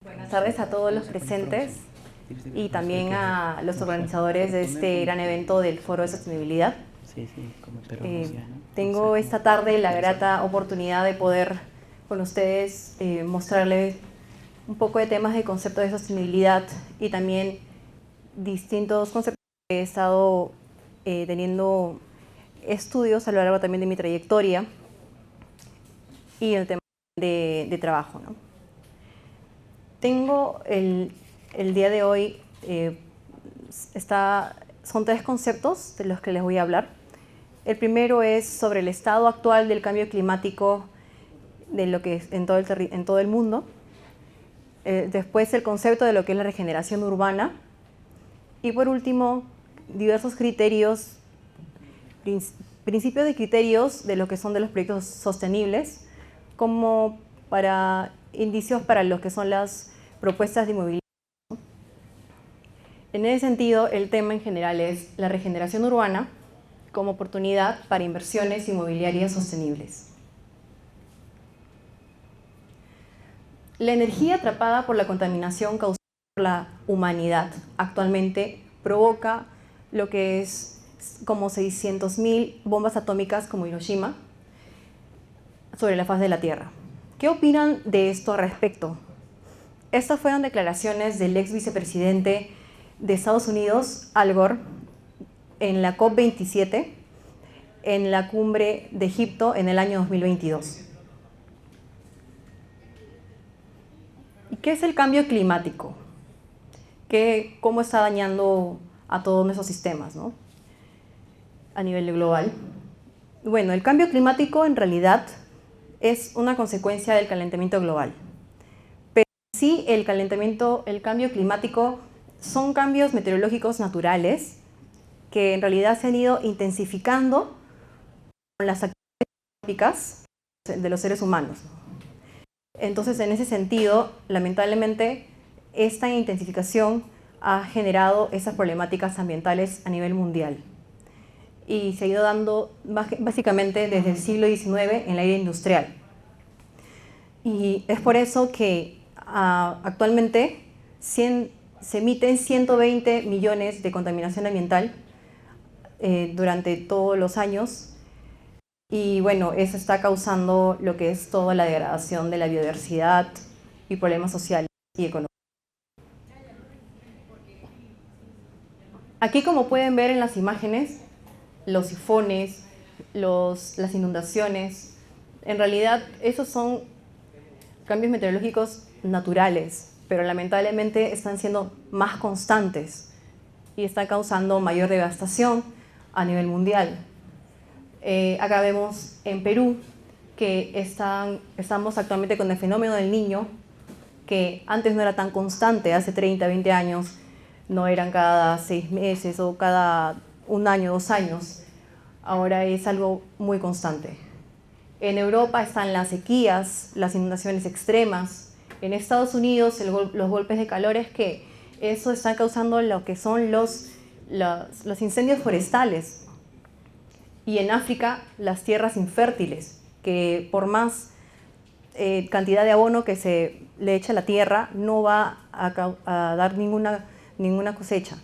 Buenas tardes a todos los presentes y también a los organizadores de este gran evento del Foro de Sostenibilidad. Tengo esta tarde la grata oportunidad de poder con ustedes mostrarles un poco de temas de conceptos de sostenibilidad y también distintos conceptos que he estado teniendo estudios a lo largo también de mi trayectoria y el tema de trabajo, ¿no? Tengo el día de hoy, son tres conceptos de los que les voy a hablar. El primero es sobre el estado actual del cambio climático de lo que es en todo el mundo. Después el concepto de lo que es la regeneración urbana. Y por último, diversos criterios, principios de criterios de lo que son de los proyectos sostenibles, como para indicios para lo que son las propuestas de movilidad. En ese sentido, el tema en general es la regeneración urbana como oportunidad para inversiones inmobiliarias sostenibles. La energía atrapada por la contaminación causada por la humanidad actualmente provoca lo que es como 600.000 bombas atómicas como Hiroshima sobre la faz de la Tierra. ¿Qué opinan de esto al respecto? Estas fueron declaraciones del ex vicepresidente de Estados Unidos, Al Gore, en la COP27, en la cumbre de Egipto en el año 2022. ¿Y qué es el cambio climático? ¿Cómo está dañando a todos nuestros sistemas, ¿no? A nivel global? Bueno, el cambio climático en realidad es una consecuencia del calentamiento global. Pero sí, el cambio climático son cambios meteorológicos naturales que en realidad se han ido intensificando con las actividades climáticas de los seres humanos. Entonces, en ese sentido, lamentablemente, esta intensificación ha generado esas problemáticas ambientales a nivel mundial. Y se ha ido dando básicamente desde el siglo XIX en la era industrial. Y es por eso que actualmente se emiten 120 millones de contaminación ambiental durante todos los años. Y bueno, eso está causando lo que es toda la degradación de la biodiversidad y problemas sociales y económicos. Aquí, como pueden ver en las imágenes, los sifones, las inundaciones, en realidad esos son cambios meteorológicos naturales, pero lamentablemente están siendo más constantes y están causando mayor devastación a nivel mundial. Acá vemos en Perú que estamos actualmente con el fenómeno del Niño, que antes no era tan constante, hace 30, 20 años, no eran cada 6 meses o cada 1 año, 2 años. Ahora es algo muy constante. En Europa están las sequías, las inundaciones extremas. En Estados Unidos los golpes de calor es que eso está causando lo que son los incendios forestales. Y en África las tierras infértiles, que por más cantidad de abono que se le echa a la tierra no va a dar ninguna cosecha.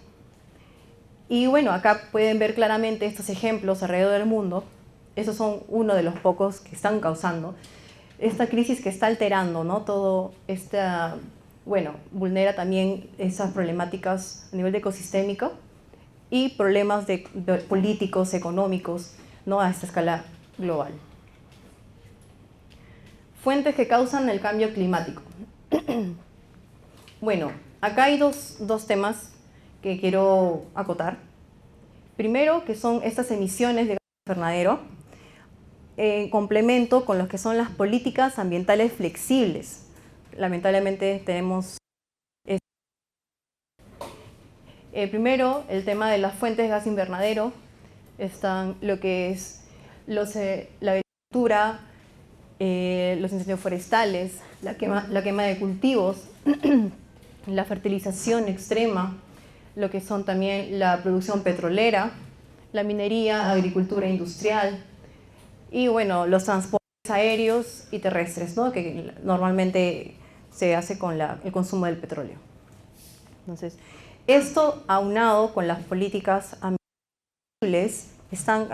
Y bueno, acá pueden ver claramente estos ejemplos alrededor del mundo. Esos son uno de los pocos que están causando esta crisis que está alterando, ¿no? Todo vulnera también esas problemáticas a nivel ecosistémico y problemas de políticos, económicos, ¿no? A esta escala global. Fuentes que causan el cambio climático. Bueno, acá hay dos temas que quiero acotar. Primero, que son estas emisiones de gases invernadero, en complemento con lo que son las políticas ambientales flexibles. Lamentablemente tenemos... primero, el tema de las fuentes de gas invernadero. Están lo que es la agricultura, los incendios forestales, la quema de cultivos, la fertilización extrema, lo que son también la producción petrolera, la minería, agricultura industrial y bueno, los transportes aéreos y terrestres, ¿no? Que normalmente se hace con el consumo del petróleo. Entonces, esto aunado con las políticas ambientales están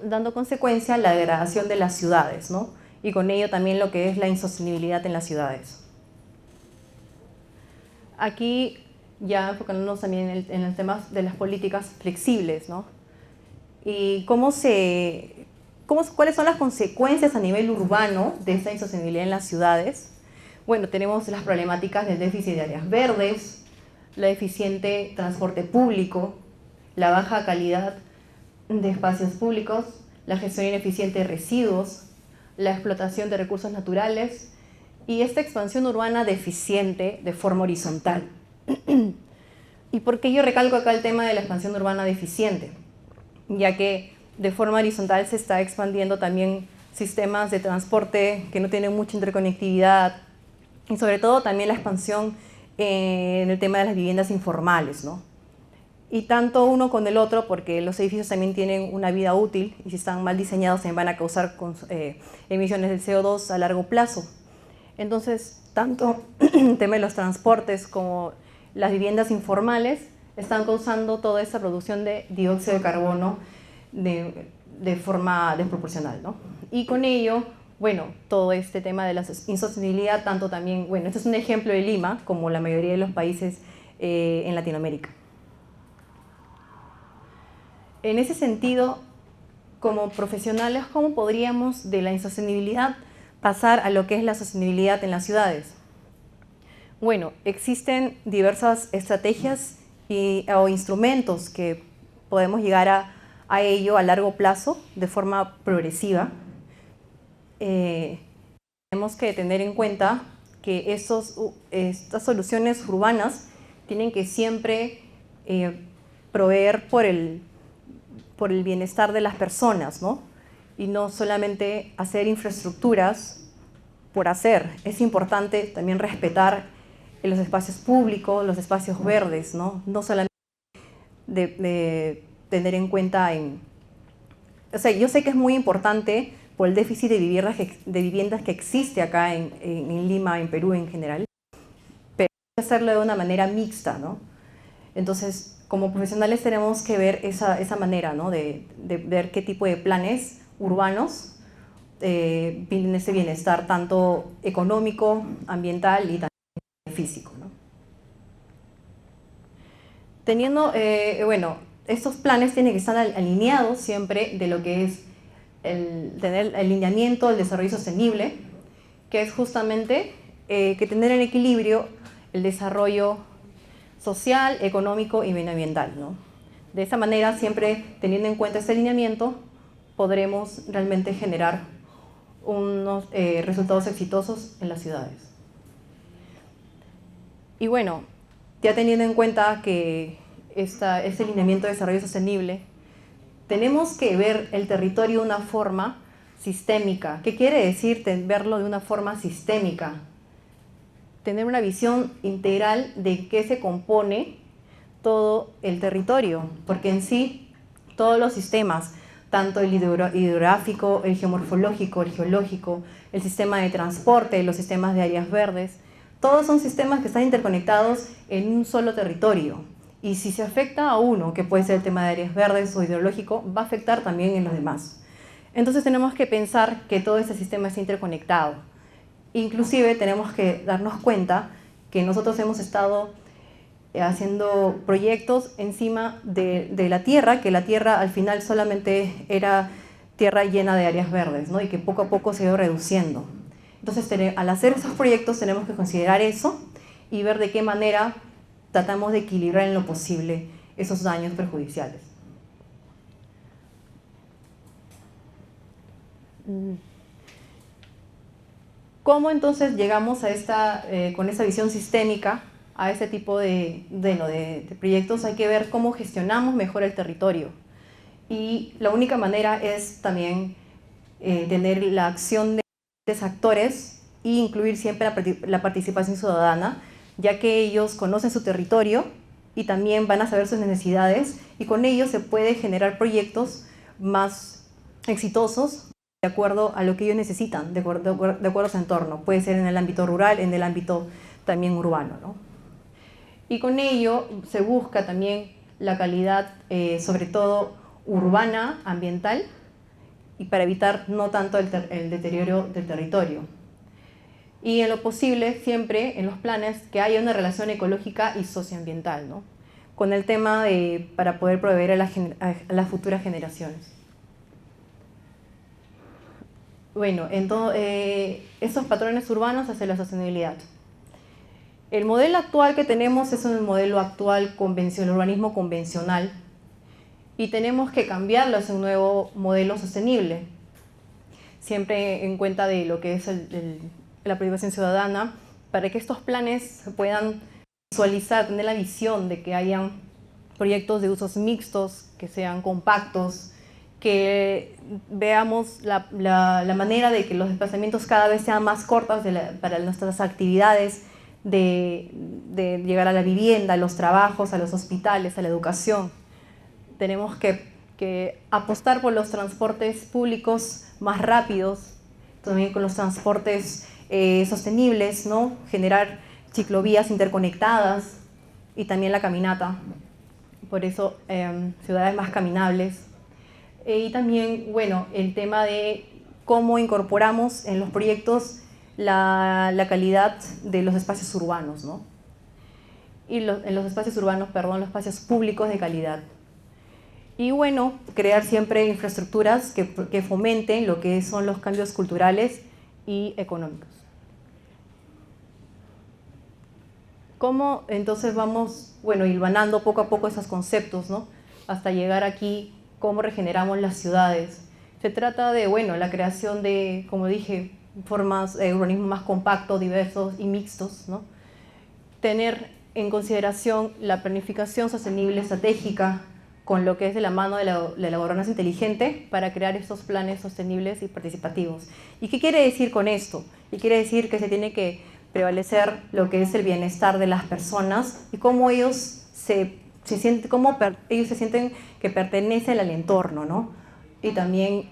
dando consecuencia a la degradación de las ciudades, ¿no? Y con ello también lo que es la insostenibilidad en las ciudades. Aquí ya enfocándonos también en el tema de las políticas flexibles, ¿no? Y cuáles son las consecuencias a nivel urbano de esta insostenibilidad en las ciudades. Bueno, tenemos las problemáticas del déficit de áreas verdes, la deficiente transporte público, la baja calidad de espacios públicos, la gestión ineficiente de residuos, la explotación de recursos naturales y esta expansión urbana deficiente de forma horizontal. ¿Y por qué yo recalco acá el tema de la expansión urbana deficiente? Ya que de forma horizontal se está expandiendo también sistemas de transporte que no tienen mucha interconectividad y sobre todo también la expansión en el tema de las viviendas informales, ¿no? Y tanto uno con el otro, porque los edificios también tienen una vida útil y si están mal diseñados también van a causar emisiones de CO2 a largo plazo. Entonces, tanto el tema de los transportes como las viviendas informales están causando toda esta producción de dióxido de carbono de forma desproporcional, ¿no? Y con ello, bueno, todo este tema de la insostenibilidad, tanto también, bueno, este es un ejemplo de Lima, como la mayoría de los países en Latinoamérica. En ese sentido, como profesionales, ¿cómo podríamos de la insostenibilidad pasar a lo que es la sostenibilidad en las ciudades? Bueno, existen diversas estrategias o instrumentos que podemos llegar a ello a largo plazo de forma progresiva. Tenemos que tener en cuenta que estas soluciones urbanas tienen que siempre proveer por el bienestar de las personas, ¿no? Y no solamente hacer infraestructuras por hacer. Es importante también respetar los espacios públicos, los espacios verdes, ¿no? No solamente de tener en cuenta o sea, yo sé que es muy importante por el déficit de viviendas que existe acá en Lima, en Perú en general, pero hay que hacerlo de una manera mixta, ¿no? Entonces, como profesionales tenemos que ver esa manera, ¿no? de ver qué tipo de planes urbanos tienen ese bienestar tanto económico, ambiental y también físico, ¿no? Bueno, estos planes tienen que estar alineados siempre de lo que es tener el alineamiento del desarrollo sostenible, que es justamente que tener en equilibrio el desarrollo social, económico y medioambiental, ¿no? De esa manera, siempre teniendo en cuenta este alineamiento, podremos realmente generar unos resultados exitosos en las ciudades. Y bueno, ya teniendo en cuenta que este lineamiento de desarrollo sostenible, tenemos que ver el territorio de una forma sistémica. ¿Qué quiere decir verlo de una forma sistémica? Tener una visión integral de qué se compone todo el territorio, porque en sí todos los sistemas, tanto el hidrográfico, el geomorfológico, el geológico, el sistema de transporte, los sistemas de áreas verdes, todos son sistemas que están interconectados en un solo territorio. Y si se afecta a uno, que puede ser el tema de áreas verdes o hidrológico, va a afectar también en los demás. Entonces tenemos que pensar que todo este sistema está interconectado. Inclusive tenemos que darnos cuenta que nosotros hemos estado haciendo proyectos encima de la tierra, que la tierra al final solamente era tierra llena de áreas verdes, ¿no? Y que poco a poco se ha ido reduciendo. Entonces, al hacer esos proyectos tenemos que considerar eso y ver de qué manera tratamos de equilibrar en lo posible esos daños perjudiciales. ¿Cómo entonces llegamos a con esta visión sistémica a este tipo de proyectos? Hay que ver cómo gestionamos mejor el territorio. Y la única manera es también tener la acción de diferentes actores e incluir siempre la participación ciudadana, ya que ellos conocen su territorio y también van a saber sus necesidades y con ello se puede generar proyectos más exitosos de acuerdo a lo que ellos necesitan, de acuerdo a su entorno. Puede ser en el ámbito rural, en el ámbito también urbano, ¿no? Y con ello se busca también la calidad, sobre todo urbana, ambiental, y para evitar no tanto el deterioro del territorio. Y en lo posible, siempre en los planes, que haya una relación ecológica y socioambiental, ¿no? Con el tema para poder proveer a las futuras generaciones. Bueno, entonces, estos patrones urbanos hacia la sostenibilidad. El modelo actual que tenemos es un modelo actual convencional, urbanismo convencional, y tenemos que cambiarlo hacia un nuevo modelo sostenible, siempre en cuenta de lo que es la participación ciudadana, para que estos planes se puedan visualizar, tener la visión de que hayan proyectos de usos mixtos, que sean compactos, que veamos la manera de que los desplazamientos cada vez sean más cortos para nuestras actividades, de llegar a la vivienda, a los trabajos, a los hospitales, a la educación. Tenemos que apostar por los transportes públicos más rápidos, también con los transportes sostenibles, ¿no? Generar ciclovías interconectadas y también la caminata. Por eso, ciudades más caminables. Y también, bueno, el tema de cómo incorporamos en los proyectos la calidad de los espacios urbanos, ¿no? Y en los espacios urbanos, perdón, los espacios públicos de calidad. Y bueno, crear siempre infraestructuras que fomenten lo que son los cambios culturales y económicos. ¿Cómo entonces vamos, bueno, hilvanando poco a poco esos conceptos, ¿no? Hasta llegar aquí, cómo regeneramos las ciudades? Se trata de, bueno, la creación de, como dije, formas de urbanismo más compactos, diversos y mixtos, ¿no? Tener en consideración la planificación sostenible estratégica con lo que es de la mano de la gobernanza inteligente para crear estos planes sostenibles y participativos. ¿Y qué quiere decir con esto? Y quiere decir que se tiene que prevalecer lo que es el bienestar de las personas y cómo ellos se sienten que pertenecen al entorno, ¿no? Y también,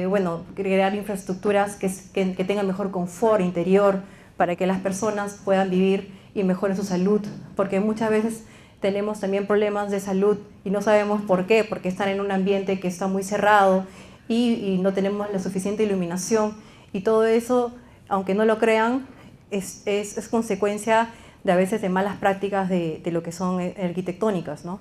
bueno, crear infraestructuras que tengan mejor confort interior para que las personas puedan vivir y mejoren su salud, porque muchas veces tenemos también problemas de salud y no sabemos por qué, porque están en un ambiente que está muy cerrado y no tenemos la suficiente iluminación, y todo eso, aunque no lo crean, es consecuencia de a veces de malas prácticas de lo que son arquitectónicas, ¿no?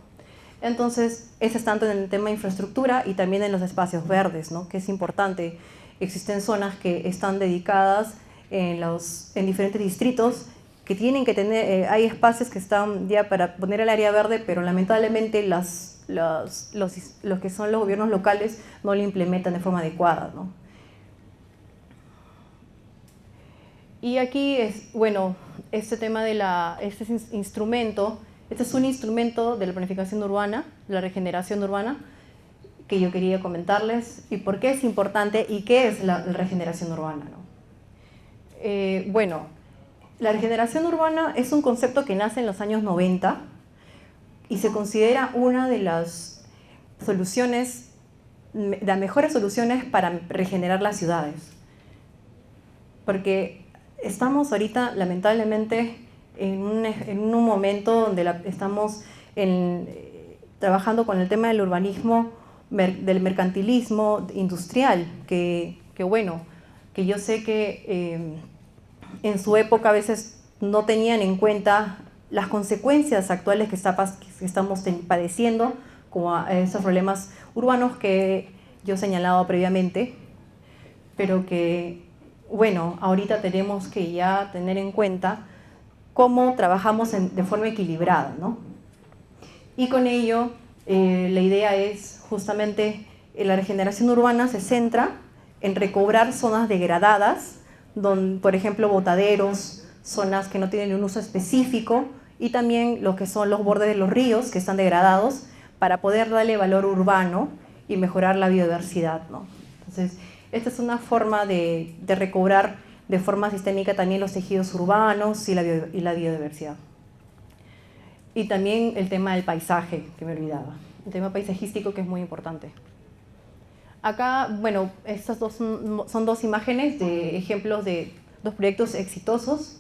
Entonces, eso es tanto en el tema de infraestructura y también en los espacios verdes, ¿no? Que es importante. Existen zonas que están dedicadas en diferentes distritos que tienen que tener, hay espacios que están ya para poner el área verde, pero lamentablemente los que son los gobiernos locales no lo implementan de forma adecuada, ¿no? Y aquí es, bueno, este tema de este instrumento, este es un instrumento de la planificación urbana, la regeneración urbana, que yo quería comentarles, y por qué es importante y qué es la regeneración urbana, ¿no? Bueno, la regeneración urbana es un concepto que nace en los años 90 y se considera una de las soluciones, de las mejores soluciones para regenerar las ciudades. Porque estamos ahorita, lamentablemente, en un momento donde estamos trabajando con el tema del urbanismo, del mercantilismo industrial, que bueno, que yo sé que en su época a veces no tenían en cuenta las consecuencias actuales que estamos padeciendo, como esos problemas urbanos que yo he señalado previamente, pero que, bueno, ahorita tenemos que ya tener en cuenta cómo trabajamos de forma equilibrada, ¿no? Y con ello, la idea es justamente, la regeneración urbana se centra en recobrar zonas degradadas, por ejemplo, botaderos, zonas que no tienen un uso específico, y también lo que son los bordes de los ríos que están degradados, para poder darle valor urbano y mejorar la biodiversidad, ¿no? Entonces, esta es una forma de recobrar de forma sistémica también los tejidos urbanos y la biodiversidad. Y también el tema del paisaje, que me olvidaba, el tema paisajístico, que es muy importante. Acá, bueno, estas son dos imágenes de ejemplos de dos proyectos exitosos.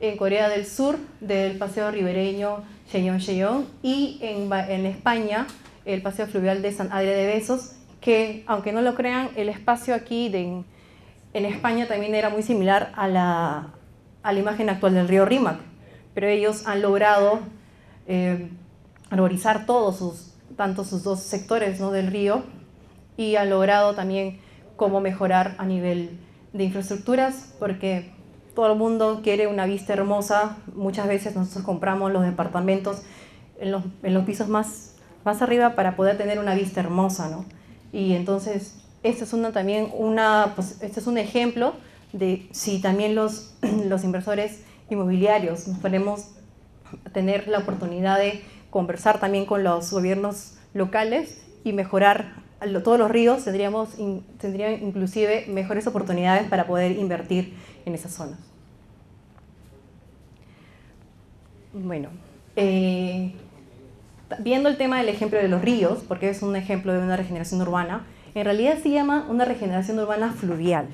En Corea del Sur, del paseo ribereño Cheon y en España, el paseo fluvial de San Adrià de Besós, que, aunque no lo crean, el espacio aquí en España también era muy similar a la imagen actual del río Rímac, pero ellos han logrado arborizar tanto sus dos sectores, ¿no?, del río, y han logrado también cómo mejorar a nivel de infraestructuras, porque todo el mundo quiere una vista hermosa. Muchas veces nosotros compramos los departamentos en los pisos más arriba para poder tener una vista hermosa, ¿no? Y entonces, este es este es un ejemplo de si también los inversores inmobiliarios nos podemos tener la oportunidad de conversar también con los gobiernos locales y mejorar todos los ríos, tendrían inclusive mejores oportunidades para poder invertir en esas zonas. Bueno, viendo el tema del ejemplo de los ríos, porque es un ejemplo de una regeneración urbana, en realidad se llama una regeneración urbana fluvial,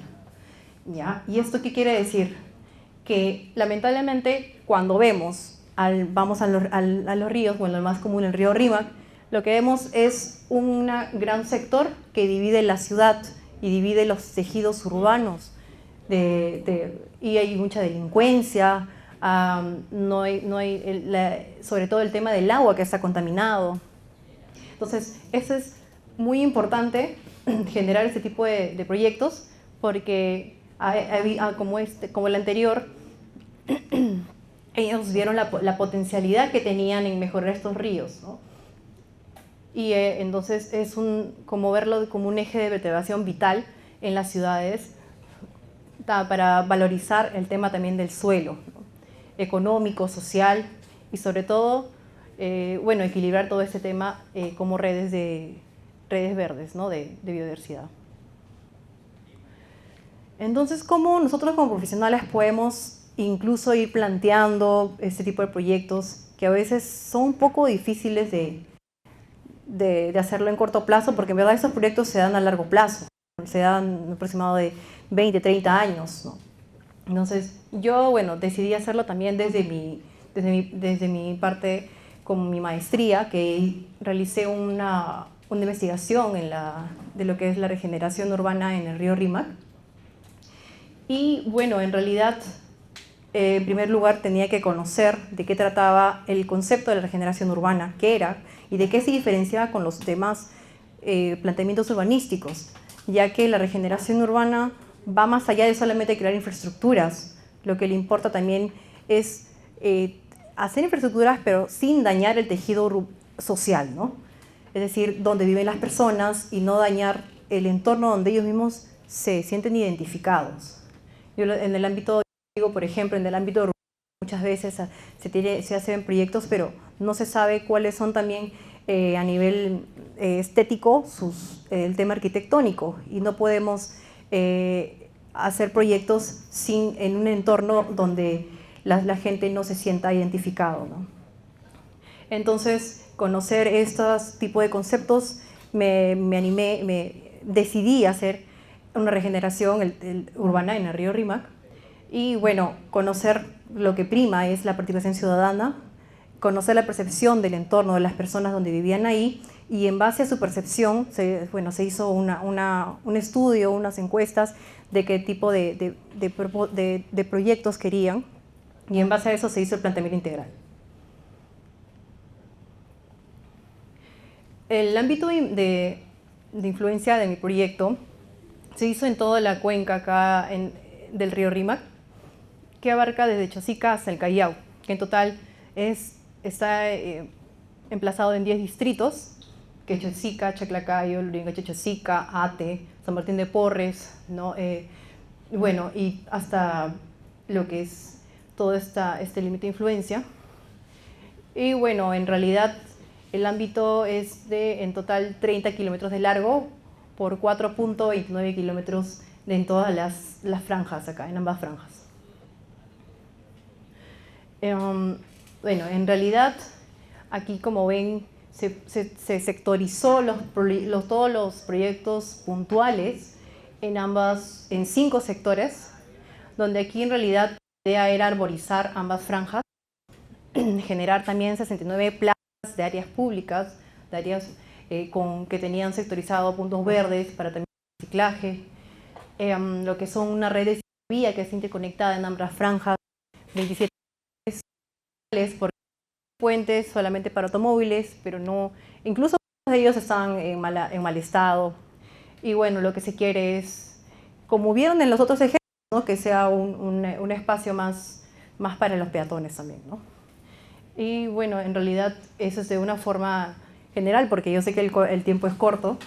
¿ya? ¿Y esto qué quiere decir? Que lamentablemente cuando vamos a los ríos, bueno, el más común, el río Rímac, lo que vemos es un gran sector que divide la ciudad y divide los tejidos urbanos, y hay mucha delincuencia, sobre todo el tema del agua que está contaminado. Entonces, eso es muy importante, generar este tipo de proyectos, porque como el anterior, ellos vieron la potencialidad que tenían en mejorar estos ríos, ¿no? Y entonces es como verlo como un eje de vertebración vital en las ciudades, para valorizar el tema también del suelo, ¿no?, económico, social, y sobre todo, bueno, equilibrar todo este tema como redes verdes, ¿no?, de biodiversidad. Entonces, ¿cómo nosotros como profesionales podemos incluso ir planteando este tipo de proyectos que a veces son un poco difíciles de hacerlo en corto plazo, porque en verdad estos proyectos se dan a largo plazo, se dan aproximadamente de 20, 30 años, ¿no? Entonces, yo, bueno, decidí hacerlo también desde mi parte con mi maestría, que realicé una investigación de lo que es la regeneración urbana en el río Rímac. Y bueno, en realidad, en primer lugar, tenía que conocer de qué trataba el concepto de la regeneración urbana, qué era y de qué se diferenciaba con los demás planteamientos urbanísticos, ya que la regeneración urbana va más allá de solamente crear infraestructuras. Lo que le importa también es hacer infraestructuras, pero sin dañar el tejido social, ¿no? Es decir, donde viven las personas, y no dañar el entorno donde ellos mismos se sienten identificados. En el ámbito, por ejemplo, en el ámbito urbano, muchas veces se hacen proyectos, pero no se sabe cuáles son también a nivel estético el tema arquitectónico, y no podemos hacer proyectos en un entorno donde la gente no se sienta identificado, ¿no? Entonces, conocer estos tipos de conceptos, me decidí hacer una regeneración urbana en el río Rímac. Y bueno, conocer lo que prima es la participación ciudadana, conocer la percepción del entorno de las personas donde vivían ahí, y en base a su percepción se hizo un estudio, unas encuestas de qué tipo de proyectos querían, y en base a eso se hizo el planteamiento integral. El ámbito de influencia de mi proyecto se hizo en toda la cuenca acá del río Rímac, que abarca desde Chosica hasta el Callao, que en total está emplazado en 10 distritos, que es Chosica, Chaclacayo, Lurigancho-Chosica, Ate, San Martín de Porres, ¿no? Bueno, y hasta lo que es todo este límite de influencia. Y bueno, en realidad el ámbito es en total 30 kilómetros de largo por 4.29 kilómetros en todas las franjas acá, en ambas franjas. Bueno, en realidad aquí, como ven, se sectorizó todos los proyectos puntuales en 5 sectores, donde aquí en realidad la idea era arborizar ambas franjas, generar también 69 plazas de áreas públicas, de áreas que tenían sectorizado puntos verdes para también reciclaje, lo que son una red de ciclovía que es interconectada en ambas franjas, 27 porque puentes solamente para automóviles, pero no, incluso muchos de ellos están en mal estado. Y bueno, lo que se quiere es, como vieron en los otros ejemplos, ¿no? Que sea un espacio más para los peatones también, ¿no? Y bueno, en realidad eso es de una forma general, porque yo sé que el tiempo es corto.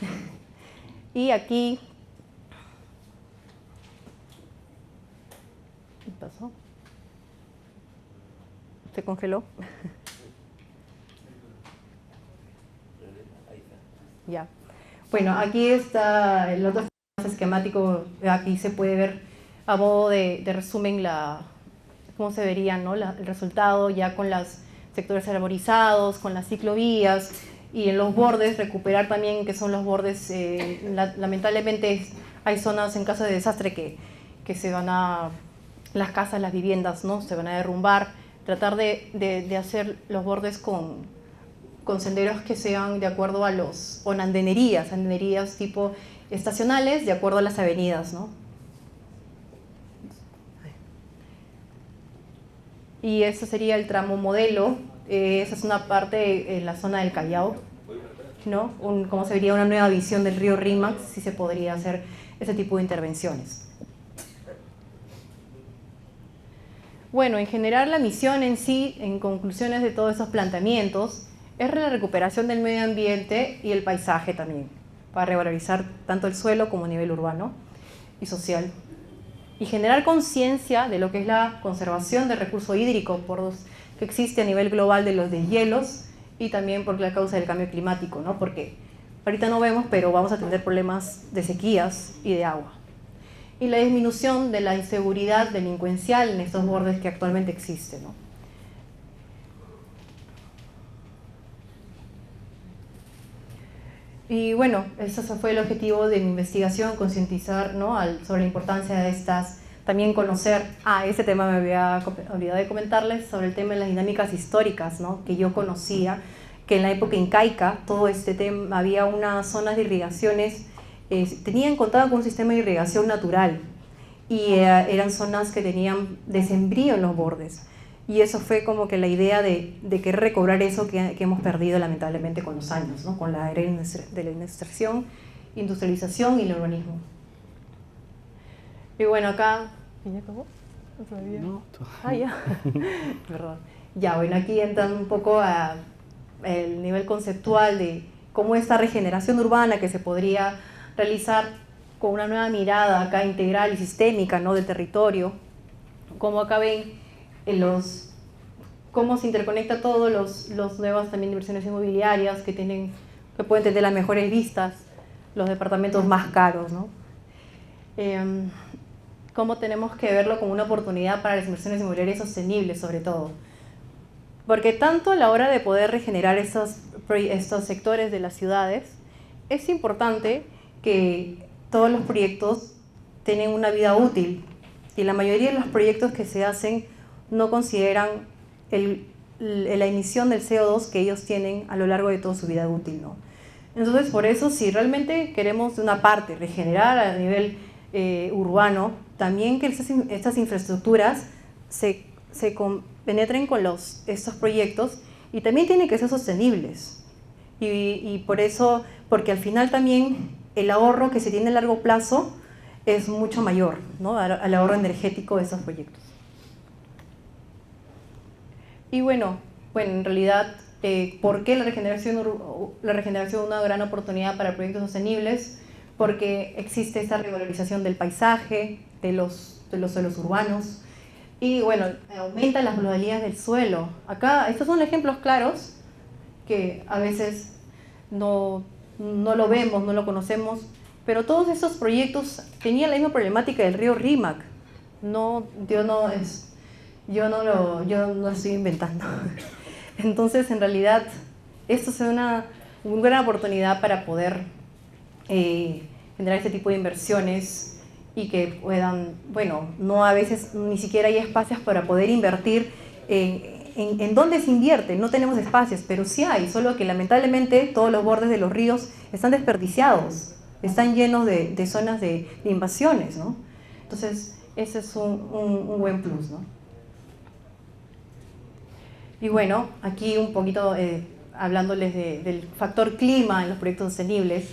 Y aquí... ¿Qué pasó? ¿Se congeló? Ya. Bueno, aquí está el otro esquemático. Aquí se puede ver a modo de resumen cómo se vería, ¿no? El resultado ya con los sectores arborizados, con las ciclovías y en los bordes recuperar también que son los bordes. Lamentablemente hay zonas en caso de desastre que se van a... Las casas, las viviendas, ¿no? Se van a derrumbar. Tratar de hacer los bordes con senderos que sean de acuerdo a o andenerías tipo estacionales, de acuerdo a las avenidas, ¿no? Y ese sería el tramo modelo. Esa es una parte en la zona del Callao, ¿no? Como se vería una nueva visión del río Rímac, si se podría hacer ese tipo de intervenciones. Bueno, en general la misión en sí, en conclusiones de todos esos planteamientos, es la recuperación del medio ambiente y el paisaje también, para revalorizar tanto el suelo como a nivel urbano y social. Y generar conciencia de lo que es la conservación del recurso hídrico que existe a nivel global de los deshielos y también por la causa del cambio climático, ¿no? Porque ahorita no vemos, pero vamos a tener problemas de sequías y de agua. Y la disminución de la inseguridad delincuencial en estos bordes que actualmente existen, ¿no? Y bueno, ese fue el objetivo de mi investigación, concientizar, ¿no? Sobre la importancia de estas, también conocer, ese tema me había olvidado de comentarles, sobre el tema de las dinámicas históricas, ¿no? Que yo conocía, que en la época incaica, todo este tema, había unas zonas de irrigaciones, contaban con un sistema de irrigación natural, y eran zonas que tenían desembrío en los bordes. Y eso fue como que la idea de querer recobrar eso que hemos perdido lamentablemente con los años, ¿no? Con la era de la industrialización y el urbanismo. Y bueno, acá... ¿Ya acabó? No, ya. Perdón. Ya, bueno, aquí entra un poco el nivel conceptual de cómo esta regeneración urbana que se podría realizar con una nueva mirada acá integral y sistémica, ¿no? Del territorio, como acá ven cómo se interconecta todo, los nuevas también inversiones inmobiliarias que pueden tener las mejores vistas, los departamentos más caros, ¿no? Cómo tenemos que verlo como una oportunidad para las inversiones inmobiliarias sostenibles, sobre todo. Porque tanto a la hora de poder regenerar estos sectores de las ciudades, es importante que todos los proyectos tengan una vida útil. Y la mayoría de los proyectos que se hacen no consideran la emisión del CO2 que ellos tienen a lo largo de toda su vida útil, ¿no? Entonces, por eso, si realmente queremos, de una parte, regenerar a nivel urbano, también que estas infraestructuras se penetren con estos proyectos y también tienen que ser sostenibles. Y por eso, porque al final también el ahorro que se tiene a largo plazo es mucho mayor, ¿no? Al ahorro energético de esos proyectos. Y bueno, en realidad, ¿por qué la regeneración es una gran oportunidad para proyectos sostenibles? Porque existe esta revalorización del paisaje, de los suelos urbanos, y bueno, aumenta las modalidades del suelo. Acá, estos son ejemplos claros que a veces no lo vemos, no lo conocemos, pero todos estos proyectos tenían la misma problemática del río Rímac. Yo no lo estoy inventando. Entonces, en realidad, esto es una gran oportunidad para poder generar este tipo de inversiones y que puedan, bueno, no a veces ni siquiera hay espacios para poder invertir en dónde se invierte. No tenemos espacios, pero sí hay, solo que lamentablemente todos los bordes de los ríos están desperdiciados, están llenos de zonas de invasiones, ¿no? Entonces, ese es un buen plus, ¿no? Y bueno, aquí un poquito hablándoles del factor clima en los proyectos sostenibles.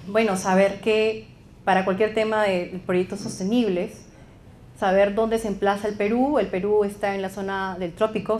Bueno, saber que para cualquier tema de proyectos sostenibles, saber dónde se emplaza el Perú está en la zona del trópico,